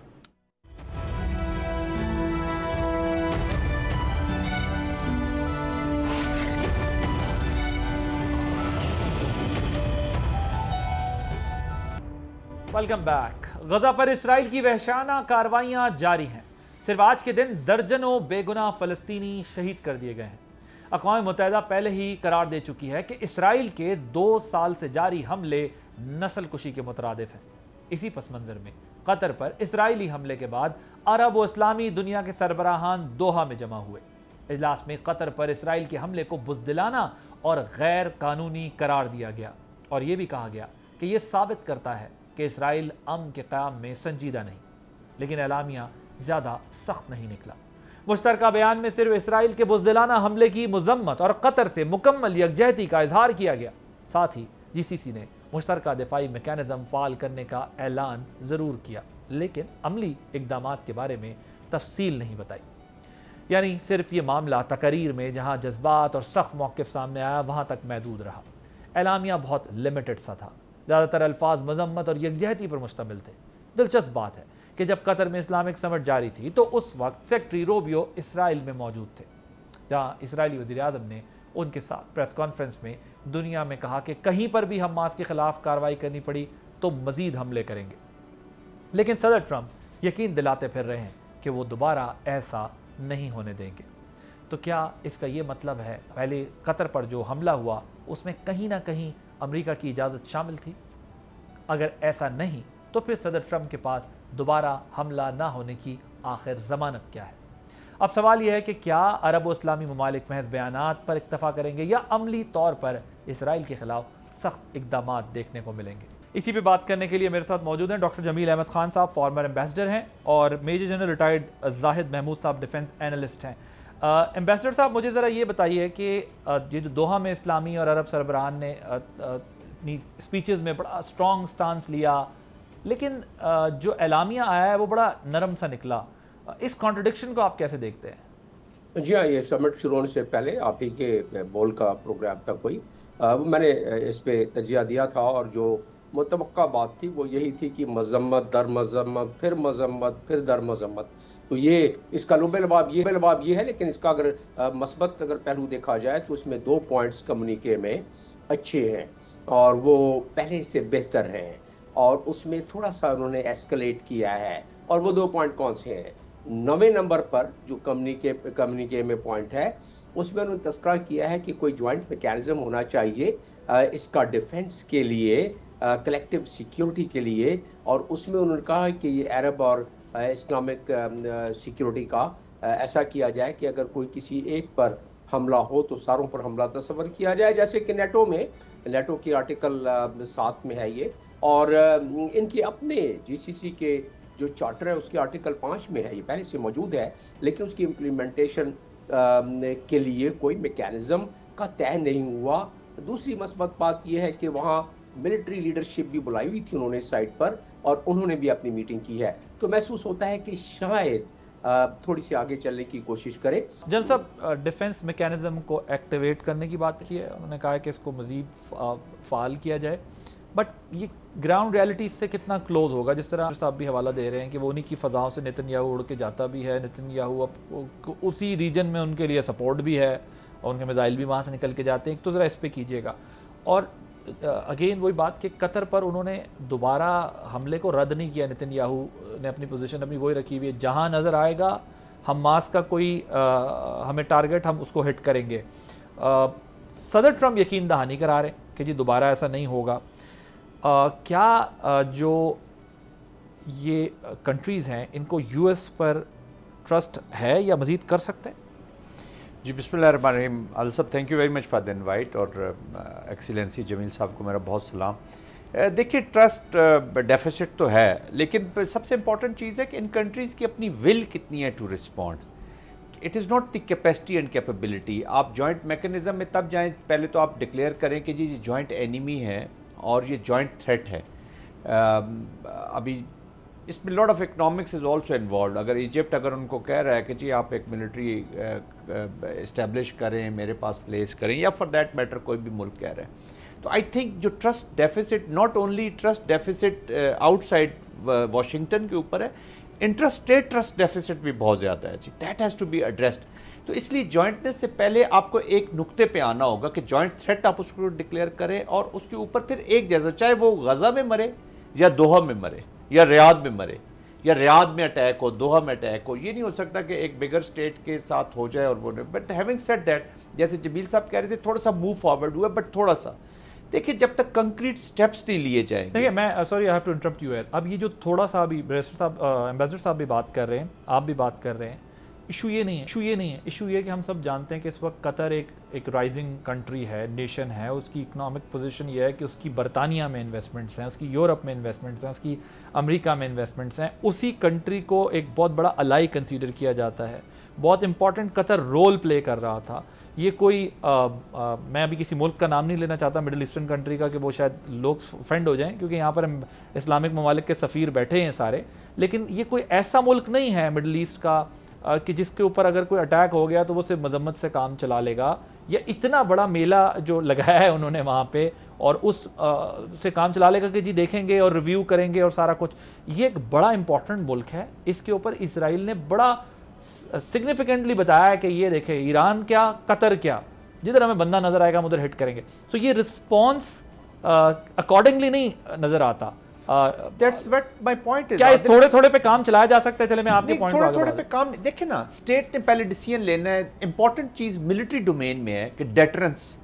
B: Welcome back. Gaza पर इसराइल की वहशाना कार्रवाइयां जारी हैं। सिर्फ आज के दिन दर्जनों बेगुनाह फ़लस्तीनी शहीद कर दिए गए हैं। अक़वाम मुत्तहिदा पहले ही करार दे चुकी है कि इसराइल के 2 साल से जारी हमले नस्ल कुशी के मुतरादिफ हैं। इसी पस मंज़र में कतर पर इसराइली हमले के बाद अरब व इस्लामी दुनिया के सरबराहान दोहा में जमा हुए। इजलास में कतर पर इसराइल के हमले को बुज़दिलाना और गैर कानूनी करार दिया गया, और यह भी कहा गया कि यह साबित करता है कि इसराइल अमन के क़याम में संजीदा नहीं। लेकिन एलामिया ज़्यादा सख्त नहीं निकला। मुश्तरका बयान में सिर्फ इसराइल के बुज़दिलाना हमले की मज़म्मत और कतर से मुकम्मल यकजहती का इजहार किया गया। साथ ही जीसीसी ने मुश्तरका दिफाई मैकेनिज़्म फ़ाल करने का ऐलान ज़रूर किया, लेकिन अमली इक़दामात के बारे में तफसील नहीं बताई। यानी सिर्फ ये मामला तकरीर में जहाँ जज्बात और सख्त मौक़िफ़ सामने आया वहाँ तक महदूद रहा। एलामिया बहुत लिमिटेड सा था, ज़्यादातर अल्फाज मज़म्मत और यकजहती पर मुश्तमिल थे। दिलचस्प बात है कि जब कतर में इस्लामिक समिट जारी थी तो उस वक्त सेक्रेटरी रोबियो इसराइल में मौजूद थे, जहाँ इसराइली वज़ीर-ए-आज़म ने उनके साथ प्रेस कॉन्फ्रेंस में दुनिया में कहा कि कहीं पर भी हमास के ख़िलाफ़ कार्रवाई करनी पड़ी तो मज़ीद हमले करेंगे। लेकिन सदर ट्रंप यकीन दिलाते फिर रहे हैं कि वो दोबारा ऐसा नहीं होने देंगे। तो क्या इसका ये मतलब है पहले कतर पर जो हमला हुआ उसमें कहीं ना कहीं अमेरिका की इजाज़त शामिल थी? अगर ऐसा नहीं तो फिर सदर ट्रंप के पास दोबारा हमला ना होने की आखिर ज़मानत क्या है? अब सवाल यह है कि क्या अरब व इस्लामी ममालिक महज बयानात पर इक्तफ़ा करेंगे या अमली तौर पर इसराइल के ख़िलाफ़ सख्त इक़दामात देखने को मिलेंगे? इसी पे बात करने के लिए मेरे साथ मौजूद हैं डॉक्टर जमील अहमद खान साहब, फॉर्मर एम्बेसडर हैं, और major general retired Zahid Mahmood साहब डिफेंस एनालिस्ट हैं। एम्बेसडर साहब, मुझे ज़रा ये बताइए कि ये जो दोहा में इस्लामी और अरब सरबराहान ने अपनी स्पीचेज़ में बड़ा स्ट्रॉन्ग स्टांस लिया, लेकिन जो एलामिया आया है वो बड़ा नरम सा निकला। इस कॉन्ट्रडिक्शन को आप कैसे देखते हैं?
D: जी हाँ, ये समिट शुरू होने से पहले आप ही के बोल का प्रोग्राम था कोई, मैंने इस पे तजिया दिया था, और जो मुतवक्का बात थी वो यही थी कि मज़म्मत दर मज़म्मत फिर दर मज़म्मत। तो ये इसका लुब-ए-लबाब ये है, लेकिन इसका अगर मस्बत अगर पहलू देखा जाए तो इसमें 2 पॉइंट्स कम्युनिके में अच्छे हैं और वो पहले से बेहतर हैं, और उसमें थोड़ा सा उन्होंने एस्केलेट किया है। और वो 2 पॉइंट कौन से हैं? 9वें नंबर पर जो कम्युनिके में पॉइंट है उसमें उन्होंने तस्करा किया है कि कोई जॉइंट मैकेनिज्म होना चाहिए इसका डिफेंस के लिए, कलेक्टिव सिक्योरिटी के लिए, और उसमें उन्होंने कहा कि ये अरब और इस्लामिक सिक्योरिटी का ऐसा किया जाए कि अगर कोई किसी एक पर हमला हो तो सारों पर हमला तस्वर किया जाए, जैसे कि नेटो की आर्टिकल 7 में है ये, और इनके अपने जीसीसी के जो चार्टर है उसके आर्टिकल 5 में है, ये पहले से मौजूद है, लेकिन उसकी इम्प्लीमेंटेशन के लिए कोई मैकेनिज़्म का तय नहीं हुआ। दूसरी मस्बत बात यह है कि वहाँ मिलिट्री लीडरशिप भी बुलाई हुई थी उन्होंने साइट पर, और उन्होंने भी अपनी मीटिंग की है। तो महसूस होता है कि शायद थोड़ी सी आगे चलने की कोशिश करें।
B: जनरल साहब, डिफेंस मैकेनिज्म को एक्टिवेट करने की बात की है, उन्होंने कहा है कि इसको मज़ीद फ़ाल किया जाए, बट ये ग्राउंड रियलिटी से कितना क्लोज होगा? जिस तरह साहब भी हवाला दे रहे हैं कि वो उन्हीं की फ़ज़ाओं से नेतन्याहू उड़ के जाता भी है, नेतन्याहू अब उसी रीजन में उनके लिए सपोर्ट भी है और उनके मिसाइल भी वहाँ से निकल के जाते हैं। तो ज़रा इस पर कीजिएगा। और अगेन वही बात कि कतर पर उन्होंने दोबारा हमले को रद्द नहीं किया, नेतन्याहू ने अपनी पोजीशन अपनी वही रखी हुई है, जहाँ नज़र आएगा हमास का कोई हमें टारगेट, हम उसको हिट करेंगे। सदर ट्रम्प यकीन दहानी करा रहे हैं कि जी दोबारा ऐसा नहीं होगा। क्या जो ये कंट्रीज़ हैं इनको यूएस पर ट्रस्ट है या मज़ीद कर सकते हैं?
E: जी बिस्मिल्लाहिर्रहमानिर्रहीम। अल साहब, thank you very much for the invite, और एक्सीलेंसी जमील साहब को मेरा बहुत सलाम। देखिए, ट्रस्ट डेफिसिट तो है, लेकिन सबसे इम्पॉर्टेंट चीज़ है कि इन कंट्रीज़ की अपनी विल कितनी है to respond. It is not the capacity and capability. आप जॉइंट मैकेनिज़्म में तब जाएँ, पहले तो आप डिक्लेयर करें कि जी जॉइंट एनिमी है और ये जॉइंट थ्रेट है। अभी इसमें lot of economics is also involve. अगर इजिप्ट अगर उनको कह रहा है कि जी आप एक मिलिट्री इस्टेब्लिश करें, मेरे पास प्लेस करें, या फॉर दैट मैटर कोई भी मुल्क कह रहा है, तो आई थिंक जो trust deficit, not only trust deficit outside Washington के ऊपर है, इंट्रास्टेट ट्रस्ट डेफिसिट भी बहुत ज़्यादा है जी। That has to be addressed. तो इसलिए जॉइंटनेस से पहले आपको एक नुक्ते पे आना होगा कि जॉइंट थ्रेट आप उसको डिक्लेयर करें, और उसके ऊपर फिर एक जैसा, चाहे वो गज़ा में मरे या दोहा में मरे या रियाद में मरे, या रियाद में अटैक हो, दोहा में अटैक हो, ये नहीं हो सकता कि एक बिगर स्टेट के साथ हो जाए और वो नहीं। बट हैविंग सेड दैट, जैसे जमील साहब कह रहे थे, थोड़ा सा मूव फॉरवर्ड हुआ, बट थोड़ा सा देखिए, जब तक कंक्रीट स्टेप्स नहीं लिए जाएंगे।
B: देखिए, मैं sorry I have to interrupt you. अब ये जो थोड़ा सा अभी एम्बेसडर साहब भी बात कर रहे हैं, आप भी बात कर रहे हैं, इशू ये नहीं है। इशू ये कि हम सब जानते हैं कि इस वक्त कतर एक राइजिंग कंट्री है, नेशन है। उसकी इकोनॉमिक पोजीशन ये है कि उसकी बरतानिया में इन्वेस्टमेंट्स हैं, उसकी यूरोप में इन्वेस्टमेंट्स हैं, उसकी अमेरिका में इन्वेस्टमेंट्स हैं। उसी कंट्री को एक बहुत बड़ा अलाई कंसीडर किया जाता है। बहुत इंपॉर्टेंट कतर रोल प्ले कर रहा था। ये कोई मैं अभी किसी मुल्क का नाम नहीं लेना चाहता मिडिल ईस्टर्न कंट्री का, कि वो शायद लोग फ्रेंड हो जाएं, क्योंकि यहाँ पर इस्लामिक ममालिक के सफ़ीर बैठे हैं सारे, लेकिन ये कोई ऐसा मुल्क नहीं है मिडिल ईस्ट का कि जिसके ऊपर अगर कोई अटैक हो गया तो वो सिर्फ मजम्मत से काम चला लेगा। या इतना बड़ा मेला जो लगाया है उन्होंने वहाँ पे, और उस से काम चला लेगा कि जी देखेंगे और रिव्यू करेंगे और सारा कुछ। ये एक बड़ा इंपॉर्टेंट मुल्क है। इसके ऊपर इसराइल ने बड़ा सिग्निफिकेंटली बताया है कि ये देखे, ईरान क्या, कतर क्या, जिधर हमें बंदा नजर आएगा हम उधर हिट करेंगे। तो ये रिस्पॉन्स अकॉर्डिंगली नहीं नजर आता।
E: That's what my point is.
B: क्या इस थोड़े पे काम चलाया जा सकता है? चले मैं आपके पॉइंट
E: थोड़े पे काम, देखिए ना, स्टेट ने पहले डिसीजन लेना है। इंपॉर्टेंट चीज मिलिट्री डोमेन में है कि डेटरेंस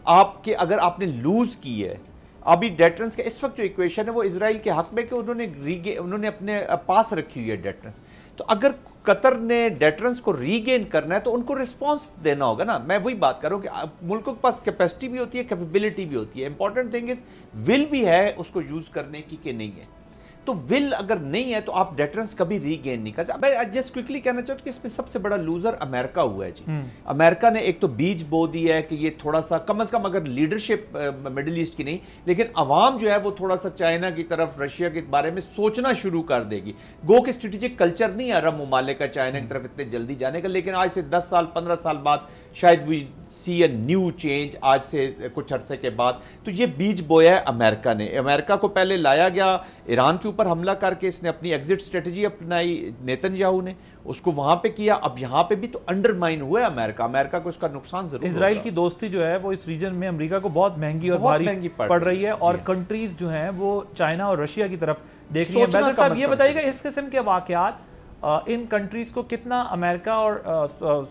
E: आपके, अगर आपने लूज की है, अभी डेटरेंस का इस वक्त जो इक्वेशन है वो इजराइल के हक में कि उन्होंने अपने पास रखी हुई है डेटरेंस। तो अगर कतर ने डेटरेंस को रीगेन करना है तो उनको रिस्पांस देना होगा ना। मैं वही बात कर रहा हूँ कि मुल्कों के पास कैपेसिटी भी होती है, कैपेबिलिटी भी होती है। इंपॉर्टेंट थिंग इज विल भी है उसको यूज करने की कि नहीं है। तो विल अगर नहीं है तो आप डेटरेंस कभी रीगेन नहीं कर सकते। मैं जस्ट क्विकली कहना चाहता हूं कि इसमें सबसे बड़ा लूजर अमेरिका हुआ है जी। अमेरिका ने एक तो बीज बो दिया है कि ये थोड़ा सा कम से कम, अगर लीडरशिप मिडिल ईस्ट की नहीं, लेकिन अवाम जो है वो थोड़ा सा चाइना की तरफ, रशिया के बारे में सोचना शुरू कर देगी। गो के स्ट्रेटेजिक कल्चर नहीं है अरब ममालिक का चाइना की तरफ इतने जल्दी जाने का, लेकिन आज से 10 साल 15 साल बाद शायद we see a new change, आज से कुछ अरसे के बाद। तो ये बीज बोया है अमेरिका ने। अमेरिका को पहले लाया गया, ईरान के ऊपर हमला करके इसने अपनी एग्जिट स्ट्रेटजी अपनाई, नेतन्याहू ने उसको वहां पे किया। अब यहां पे भी तो अंडरमाइन हुआ है अमेरिका को उसका नुकसान जरूर।
B: इजराइल की दोस्ती जो है वो इस रीजन में अमेरिका को बहुत महंगी और भारी पड़ रही है, और कंट्रीज जो हैं वो चाइना और रशिया की तरफ देख रही है। साहब ये बताइएगा, इस किस्म के वाकयात इन कंट्रीज को कितना अमेरिका और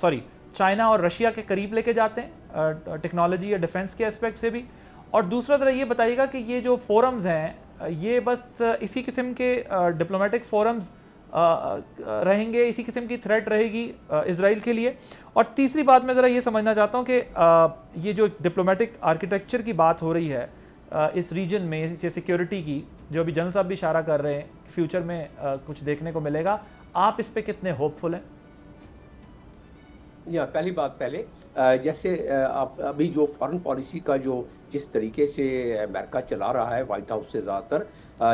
B: चाइना और रशिया के करीब लेके जाते हैं टेक्नोलॉजी या डिफेंस के एस्पेक्ट से भी? और दूसरा तरह ये बताइएगा कि ये जो फोरम्स हैं ये बस इसी किस्म के डिप्लोमेटिक फोरम्स रहेंगे, इसी किस्म की थ्रेट रहेगी इजराइल के लिए? और तीसरी बात मैं ज़रा ये समझना चाहता हूँ कि ये जो डिप्लोमेटिक आर्किटेक्चर की बात हो रही है इस रीजन में, सिक्योरिटी की, जो अभी जनरल साहब भी इशारा कर रहे हैं फ्यूचर में कुछ देखने को मिलेगा, आप इस पे कितने होपफुल हैं?
D: या पहली बात पहले जैसे अभी जो फॉरेन पॉलिसी का जो जिस तरीके से अमेरिका चला रहा है वाइट हाउस से ज़्यादातर,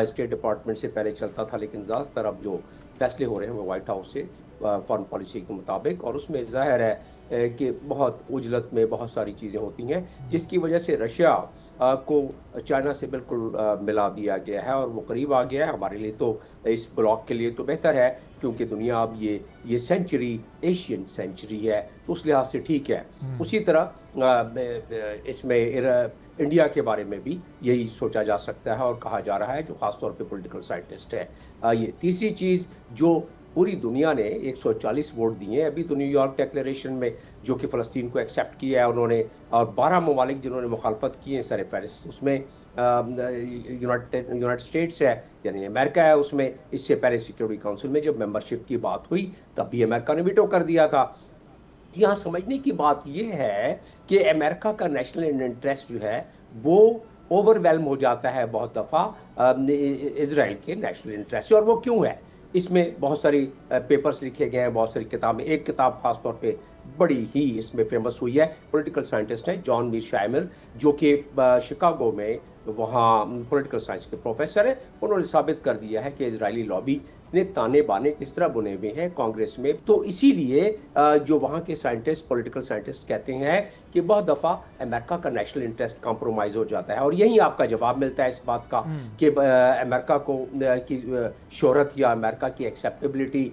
D: स्टेट डिपार्टमेंट से पहले चलता था, लेकिन ज़्यादातर अब जो फैसले हो रहे हैं वो वाइट हाउस से फॉरेन पॉलिसी के मुताबिक, और उसमें ज़ाहिर है कि बहुत उजलत में बहुत सारी चीज़ें होती हैं जिसकी वजह से रशिया को चाइना से बिल्कुल मिला दिया गया है और वो करीब आ गया है। हमारे लिए तो इस ब्लॉक के लिए तो बेहतर है क्योंकि दुनिया अब ये सेंचुरी एशियन सेंचुरी है, तो उस लिहाज से ठीक है। उसी तरह इसमें इंडिया के बारे में भी यही सोचा जा सकता है और कहा जा रहा है, जो ख़ासतौर पे पॉलिटिकल साइंटिस्ट है। ये तीसरी चीज़ जो पूरी दुनिया ने 140 वोट दिए हैं अभी तो न्यूयॉर्क डिक्लेरेशन में, जो कि फ़लस्तीन को एक्सेप्ट किया है उन्होंने, और 12 ममालिक जिन्होंने मुखालफत की है सर फहरिस्त, उसमें यूनाइटेड स्टेट्स है यानी अमेरिका है उसमें। इससे पहले सिक्योरिटी काउंसिल में जब मेंबरशिप की बात हुई तब भी अमेरिका ने वीटो कर दिया था। यहाँ समझने की बात यह है कि अमेरिका का नेशनल इंटरेस्ट जो है वो ओवरवेल्म हो जाता है बहुत दफ़ा इजराइल के नेशनल इंटरेस्ट से। और वो क्यों है? इसमें बहुत सारी पेपर्स लिखे गए हैं, बहुत सारी किताबें। एक किताब खास तौर पे बड़ी ही इसमें फेमस हुई है, पॉलिटिकल साइंटिस्ट है जॉन मीरशाइमर, जो कि शिकागो में वहाँ पॉलिटिकल साइंस के प्रोफेसर है। उन्होंने साबित कर दिया है कि इजरायली लॉबी ने ताने बाने किस तरह बुने हुए हैं कांग्रेस में। तो इसीलिए जो वहाँ के साइंटिस्ट पॉलिटिकल साइंटिस्ट कहते हैं कि बहुत दफ़ा अमेरिका का नेशनल इंटरेस्ट कॉम्प्रोमाइज हो जाता है। और यही आपका जवाब मिलता है इस बात का कि अमेरिका को की शोहरत या अमेरिका की एक्सेप्टेबिलिटी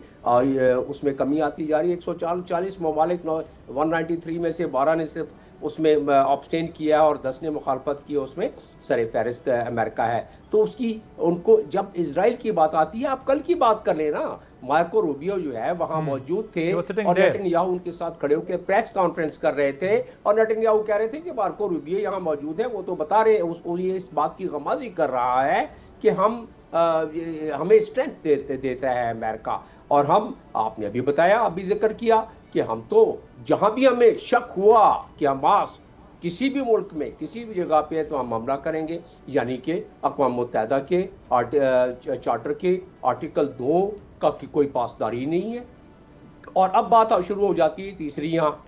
D: उसमें कमी आती जा रही है। 140 ममालिक 193 में से 12 ने सिर्फ उसमें ऑब्स्टेन किया और 10 ने मुखालफत की, उसमें सर फहरिस्त अमेरिका है। तो उसकी उनको जब इजराइल की बात आती है, आप कल की बात कर लेना, मार्को रूबियो जो है वहां मौजूद थे और नेतन्याहू उनके साथ खड़े होकर प्रेस कॉन्फ्रेंस कर रहे थे और नेतन्याहू कह रहे थे कि मार्को रूबियो यहाँ मौजूद है, वो तो बता रहे उसको ये इस बात की गमाजी कर रहा है कि हमें स्ट्रेंथ देता है अमेरिका। और हम, आपने अभी बताया, अभी जिक्र किया कि हम तो जहां भी हमें शक हुआ कि हमास किसी भी मुल्क में किसी भी जगह पे है तो हम हमला करेंगे, यानी कि अक़वाम मुत्तहिदा के चार्टर के आर्टिकल 2 का की कोई पासदारी नहीं है। और अब बात शुरू हो जाती है तीसरी यहाँ,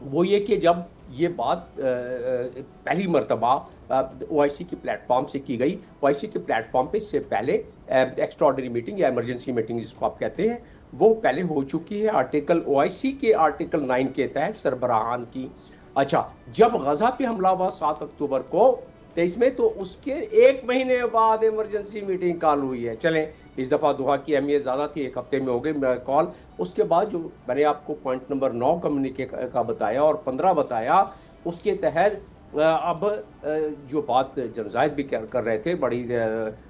D: वो ये कि जब ये बात पहली मरतबा OIC के प्लेटफॉर्म से की गई, OIC के प्लेटफॉर्म पे इससे पहले एक्स्ट्राऑर्डिनरी मीटिंग या इमरजेंसी मीटिंग जिसको आप कहते हैं वो पहले हो चुकी है OIC के आर्टिकल 9 के तहत सरबराहान की। अच्छा, जब गजा पे हमला हुआ 7 अक्टूबर को 23 में, तो उसके 1 महीने बाद इमरजेंसी मीटिंग कॉल हुई है। चलें, इस दफ़ा दोहा की अहमियत ज़्यादा थी, 1 हफ्ते में हो गई कॉल। उसके बाद जो मैंने आपको पॉइंट नंबर 9 कम्युनिके का बताया और 15 बताया, उसके तहत अब जो बात जनजायद भी कर रहे थे, बड़ी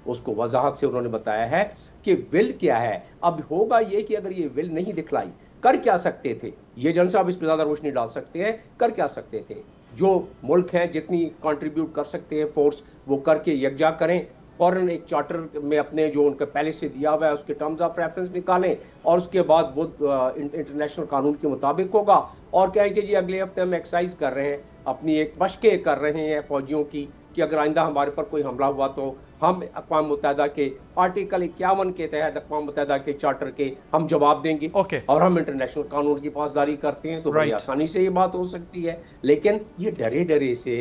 D: उसको वजाहत से उन्होंने बताया है कि विल क्या है। अब होगा ये कि अगर ये विल नहीं दिखलाई, कर क्या सकते थे ये जन साहब, इस पर ज़्यादा रोशनी डाल सकते हैं, कर क्या सकते थे। जो मुल्क हैं जितनी कंट्रीब्यूट कर सकते हैं फोर्स, वो करके यकजा करें, फौरन एक चार्टर में अपने जो उनका पहले से दिया हुआ है उसके टर्म्स ऑफ रेफरेंस निकालें और उसके बाद वो इंटरनेशनल कानून के मुताबिक होगा। और क्या है कि जी अगले हफ्ते हम एक्सरसाइज कर रहे हैं, अपनी एक मशक़ें कर रहे हैं फ़ौजियों की कि अगर आइंदा हमारे पर कोई हमला हुआ तो हम अक़वाम मुत्तहिदा के आर्टिकल 51 के तहत अक़वाम मुत्तहिदा के चार्टर के हम जवाब देंगे। और हम इंटरनेशनल कानून की पासदारी करते हैं, तो बड़ी आसानी से ये बात हो सकती है। लेकिन ये डरे डरे से,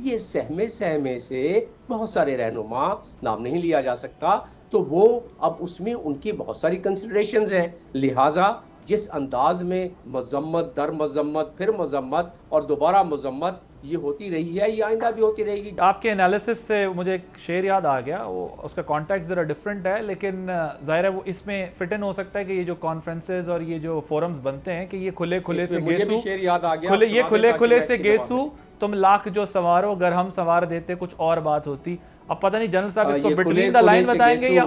D: ये सहमे सहमे से बहुत सारे रहनुमा, नाम नहीं लिया जा सकता, तो वो अब उसमें उनकी बहुत सारी कंसिडरेशंस हैं। लिहाजा जिस अंदाज में मजम्मत दर मजम्मत फिर मजम्मत और दोबारा मजम्मत ये होती रही है, ये आइंदा भी होती रहेगी।
B: आपके एनालिसिस से मुझे एक शेर याद आ गया, वो उसका कॉन्टेक्स्ट ज़रा डिफरेंट है, लेकिन जाहिर है वो इसमें फिट इन हो सकता है कि ये जो कॉन्फ्रेंसेज और ये जो फोरम्स बनते हैं कि ये खुले खुले से
D: मुझे भी शेर याद आ गया,
B: ये खुले खुले से गेसू तुम लाख जो सवारो, अगर हम सवार देते कुछ और बात होती। अब पता नहीं जनरल साहब इसको बिटवीन द लाइन बताएंगे या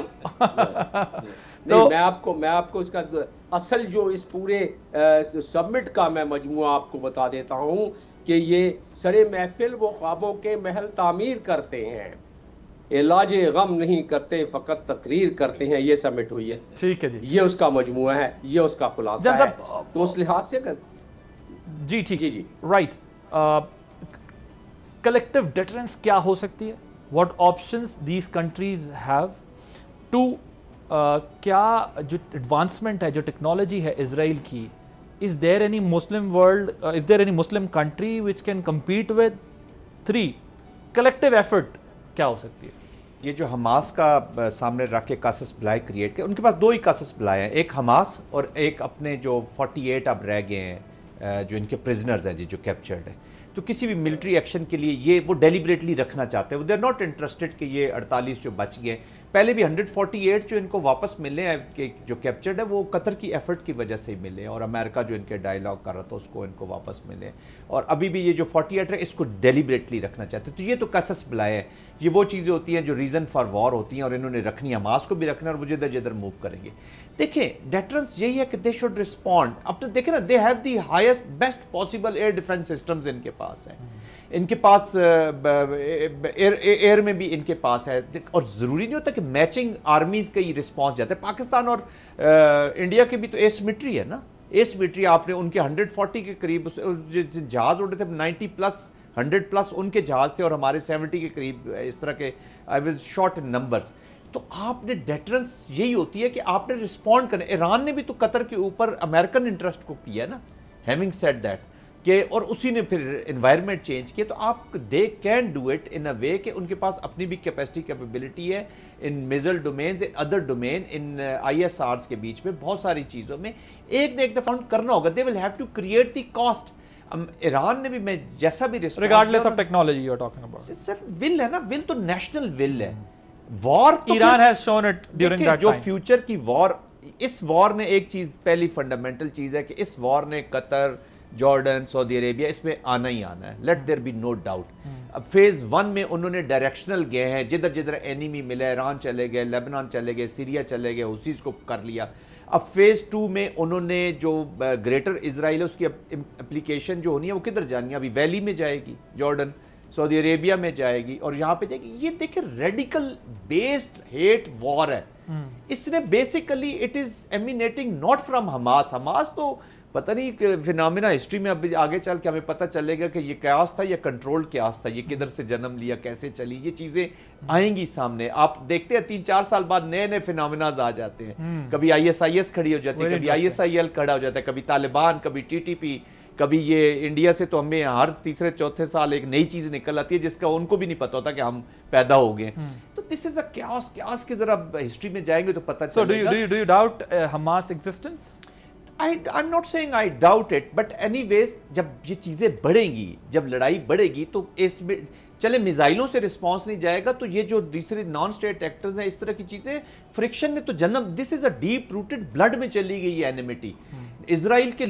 D: तो मैं आपको इसका असल जो इस पूरे सबमिट का मैं मजमूआ आपको बता देता हूँ कि ये सरे महफिल वो ख्वाबों के महल तामीर करते हैं, इलाज गम नहीं करते फ़कत तकरीर करते हैं। ये सबमिट हुई है,
B: ठीक है जी,
D: ये उसका मजमूआ है, ये उसका खुलासा है। तो उस लिहाज से
B: जी ठीक जी राइट। कलेक्टिव डिटरेंस क्या हो सकती है? What options these countries have to क्या जो एडवांसमेंट है, जो टेक्नोलॉजी है इजराइल की, is there any Muslim world, is there any Muslim country which can compete with? 3, collective effort کیا ہو سکتی ہے؟
E: یہ جو حماس کا سامنے رکھ کے کاسس بلائی کریٹ کیا، ان کے پاس 2 ہی کاسس بلائے ہیں، ایک حماس اور ایک اپنے جو 48 اب رہ گئے ہیں جو ان کے پرزنرز ہیں جو کیپچرڈ ہیں. تو کسی بھی ملٹری ایکشن کے لیے یہ وہ ڈیلیبریٹلی رکھنا چاہتے ہیں. دے آر ناٹ انٹرسٹڈ کہ یہ 48 جو بچ گئے. پہلے بھی 148 جو ان کو واپس ملے ہیں کہ جو کیپچرڈ ہے وہ قطر کی ایفرٹ کی وجہ سے ہی ملے، اور امریکہ جو ان کے ڈائیلاگ کر رہا تھا اس کو ان کو واپس ملے. اور ابھی بھی یہ جو 48 ہے اس کو ڈیلیبریٹلی رکھنا چاہتے ہیں. تو یہ تو قصص بلائے ہیں، یہ وہ چیزیں ہوتی ہیں جو ریزن فار وار ہوتی ہیں، اور انہوں نے رکھنی، حماس کو بھی رکھنا، اور وہ جدھر جدھر موو کریں گے. دیکھیں ڈیٹرنس یہی ہے کہ دے شوڈ رسپونڈ. اب تو دیکھیں نا، they have the highest best possible air defence systems ان کے پاس ہیں، ان کے پاس ایئر میں بھی ان کے پاس ہے. اور ضروری نہیں ہوتا کہ میچنگ آرمیز کا ہی رسپانس جاتا ہے. پاکستان اور انڈیا کے بھی تو ایسیمیٹری ہے نا، ایسیمیٹری. آپ نے ان کے 140 کے قریب جہاز اڑے تھے، 90 پلس 100 پلس ان کے جہاز تھے، اور ہمارے 70 کے قریب اس طرح کے. I was short in numbers. تو آپ نے ڈیٹرنس یہی ہوتی ہے کہ آپ نے رسپونڈ کرنا. ایران نے بھی تو قطر کے اوپر امریکن انٹرسٹ کو کیا نا، ہیونگ سیڈ دیٹ کہ، اور اسی نے پھر انوائرمنٹ چینج کیا. تو آپ they can do it in a way کہ ان کے پاس اپنی بھی کیپیسٹی کیپیبلٹی ہے in missile domains, in other domain, in I S Rs کے بیچ میں بہت ساری چیزوں میں ایک نہ ایک دفعہ کرنا ہوگا. They will have to create the cost. Iran نے بھی، میں جیسا بھی
B: regardless of technology you are talking about,
E: sir will ہے نا، ول تو نیشنل ول ہے. War
B: Iran has shown it during that
E: جو فیوچر کی وار، اس وار نے ایک چیز پہلی فنڈامنٹل چیز ہے کہ اس وار نے قطر، جارڈن، سعودی عربیہ اس میں آنا ہی آنا ہے. Let there be no doubt. اب فیز 1 میں انہوں نے ڈائریکشنل گئے ہیں، جدھر جدھر اینیمی ملا، ایران چلے گئے، لیبنان چلے گئے، سیریا چلے گئے، حوثیز کو کر لیا. اب فیز 2 میں انہوں نے جو گریٹر اسرائیل ہے اس کی اپلیکیشن جو ہونی ہے وہ کدھر جانی ہے؟ ابھی ویلی میں جائے گی، جارڈن، سعودی عربیہ میں جائے گی، اور یہاں پہ جائے گی. یہ دیکھیں ریڈیکل بیسڈ ہیٹ وار ہے. اس نے basically it is emanating not from Hamas. Hamas تو پتہ نہیں فینامنا ہسٹری میں اب آگے چل کے ہمیں پتہ چلے گا کہ یہ قیاس تھا یا کنٹرول قیاس تھا، یہ کدھر سے جنم لیا، کیسے چلی. یہ چیزیں آئیں گی سامنے. آپ دیکھتے ہیں 3-4 سال بعد نئے نئے فینامناز آ جاتے ہیں. کبھی ISIS کھڑی ہو جاتی ہے، کبھی ISIL کھڑا ہو جاتا ہے، کبھی طالبان، کبھی TTP، کبھی یہ انڈیا سے. تو ہمیں ہر 3-4 سال ایک نئی چیز نکل آتی ہے جس کا ان کو بھی نہیں پتا ہوتا کہ ہم پیدا ہو گئے. تو دس از اے قیاس کے ذرا ہسٹری میں جائیں گے تو پتہ چلے گا.
B: Do you doubt Hamas existence?
E: I'm not saying I doubt it, but anyways جب یہ چیزیں بڑھیں گی، جب لڑائی بڑھے گی تو اس میں چلے میزائلوں سے رسپانس نہیں جائے گا، تو یہ جو دوسرے نان اسٹیٹ ایکٹرز ہیں، اس طرح کی چیزیں، فرکشن نے تو جنم، دس از اے ڈیپ روٹڈ بلڈ میں چلی گئی یہ اینیمیٹی. اسرائیل کے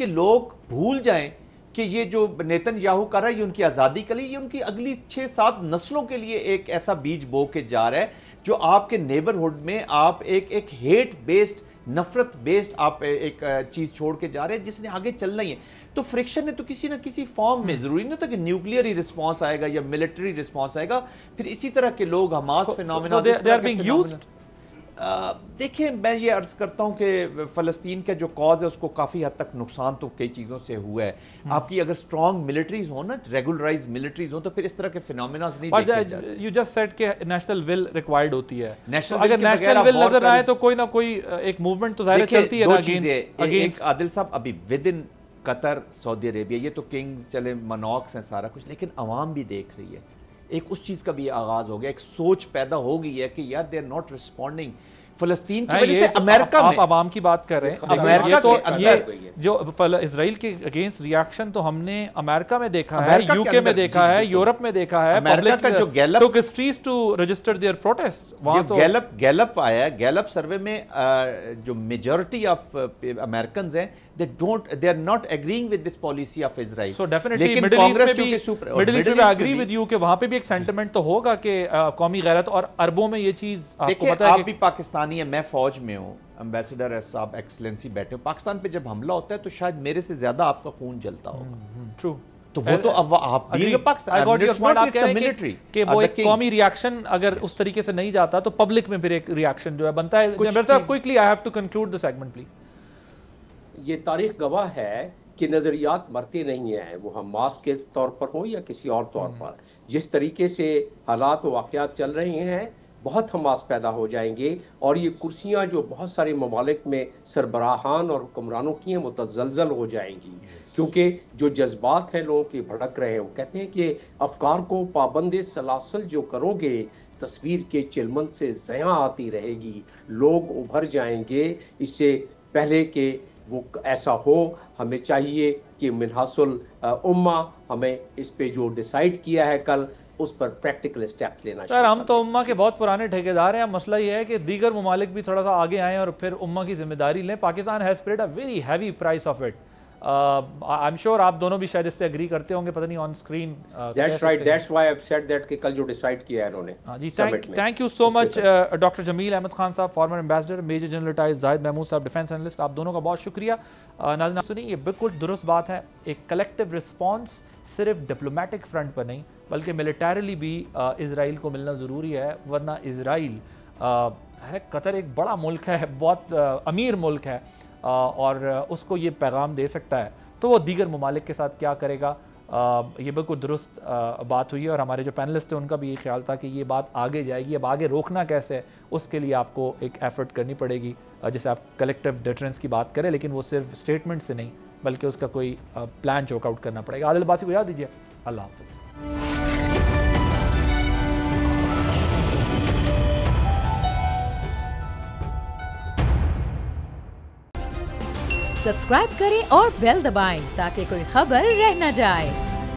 E: لوگ بھول جائیں کہ یہ جو نیتن یاہو کر رہا ہے یہ ان کی آزادی کے لیے، یہ ان کی اگلی 6-7 نسلوں کے لیے ایک ایسا بیج بو کے جا رہا ہے جو آپ کے نیبرہڈ میں آپ ایک ہیٹ بیسڈ، نفرت بیسڈ آپ ایک چیز چھوڑ کے جا رہے ہیں جس نے آگے چلنا ہی ہے. تو فرکشن نے تو کسی نہ کسی فارم میں، ضروری نہیں تھا کہ نیوکلیئر ہی رسپانس آئے گا یا ملٹری رسپانس آئے گا. پھر اسی طرح کے لوگ حماس فینومینا دیکھیں، میں یہ عرض کرتا ہوں کہ فلسطین کا جو کاز ہے اس کو کافی حد تک نقصان تو کئی چیزوں سے ہوا ہے. آپ کی اگر اسٹرانگ ملٹریز ہوں نا، ریگولرائز ملٹریز ہوں، تو پھر اس طرح کے فینومیناز نہیں دیکھے جاتے.
B: یو جسٹ سیڈ کہ نیشنل ول ریکوائرڈ ہوتی ہے. اگر نیشنل ول نظر آئے تو کوئی نہ کوئی ایک موومنٹ تو ظاہر چلتی ہے نا اگینسٹ.
E: عادل صاحب ابھی ود ان قطر، سعودی عربیہ، یہ تو کنگز چلے مناکس ہیں سارا کچھ، لیکن عوام بھی دیکھ رہی ہے. ایک اس چیز کا بھی آغاز ہو گیا، ایک سوچ پیدا ہو گئی ہے کہ یار دے آر ناٹ رسپونڈنگ. فلسطین کی وجہ سے امریکہ میں،
B: آپ عوام کی بات کر رہے ہیں، یہ جو اسرائیل کے اگینسٹ ریاکشن تو ہم نے امریکہ میں دیکھا ہے، UK میں دیکھا ہے، یورپ میں دیکھا ہے.
E: پبلک کا جو
B: took streets to register their protest.
E: جو گیلپ آیا ہے، گیلپ سروے میں جو میجورٹی آف امریکنز ہیں they are not agreeing with this policy of Israel.
B: So definitely Middle East میں agree with you کہ وہاں پہ بھی ایک سینٹیمنٹ تو ہوگا کہ قومی غیرت، اور عربوں میں یہ چیز آپ کو پتہ ہے.
E: آپ بھی پاکستانی ہیں، میں فوج میں ہوں، امبیسڈر صاحب ایکسلنسی بیٹھے ہوں. پاکستان پہ جب حملہ ہوتا ہے تو شاید میرے سے زیادہ آپ کا خون جلتا ہوگا.
B: True.
E: تو وہ تو اب آپ بھی
B: کہ وہ ایک قومی ریاکشن اگر اس طریقے سے نہیں جاتا تو پبلک میں پھر ایک ریاکشن جو ہے بنتا ہے. Quickly I have to conclude the segment please.
D: یہ تاریخ گواہ ہے کہ نظریات مرتے نہیں ہیں، وہ حماس کے طور پر ہوں یا کسی اور طور پر. جس طریقے سے حالات و واقعات چل رہے ہیں بہت حماس پیدا ہو جائیں گے، اور یہ کرسیاں جو بہت سارے ممالک میں سربراہان اور حکمرانوں کی ہیں متزلزل ہو جائیں گی، کیونکہ جو جذبات ہیں لوگوں کے بھڑک رہے ہیں، وہ کہتے ہیں کہ افکار کو پابند سلاسل جو کرو گے تصویر کے چلمن سے زیاں آتی رہے گی، لوگ ابھر جائیں گے۔ اس سے پہلے کہ وہ ایسا ہو، ہمیں چاہیے کہ منحاص الامہ ہمیں اس پہ جو ڈیسائیڈ کیا ہے کل، اس پر پریکٹیکل اسٹیپ لینا
B: سر ہم تو امہ کے بہت پرانے ٹھیکیدار ہیں، مسئلہ یہ ہے کہ دیگر ممالک بھی تھوڑا سا آگے آئیں اور پھر امہ کی ذمہ داری لیں۔ Pakistan has paid a very heavy price of it. I am sure آپ دونوں بھی شاید اس سے اگری کرتے ہوں گے، پتہ نہیں on screen.
D: That's right, that's why I have said that کہ کل جو ڈیسائیڈ کیا ہے انہوں نے۔
B: جی thank you so much doctor Jameel Ahmed Khan sahib, former ambassador, major general retired Zahid Mahmood sahib, defence analyst, آپ دونوں کا بہت شکریہ۔ ناظرین سنیں، یہ بالکل درست بات ہے، ایک کلیکٹیو رسپانس صرف ڈپلومیٹک فرنٹ پر نہیں بلکہ ملیٹریلی بھی اسرائیل کو ملنا ضروری ہے، ورنہ اسرائیل قطر ایک بڑا ملک ہے، بہت امیر ملک ہے، اور اس کو یہ پیغام دے سکتا ہے تو وہ دیگر ممالک کے ساتھ کیا کرے گا۔ یہ بالکل درست بات ہوئی ہے، اور ہمارے جو پینلسٹ تھے ان کا بھی یہ خیال تھا کہ یہ بات آگے جائے گی، اب آگے روکنا کیسے ہے اس کے لیے آپ کو ایک ایفرٹ کرنی پڑے گی، جیسے آپ کلیکٹیو ڈیٹرنس کی بات کریں، لیکن وہ صرف اسٹیٹمنٹ سے نہیں بلکہ اس کا کوئی پلان چوک آؤٹ کرنا پڑے گا۔ عادل عباسی کو یاد دیجیے، اللہ حافظ۔
A: سبسکرائب کریں اور بیل دبائیں تاکہ کوئی خبر رہ نہ جائے۔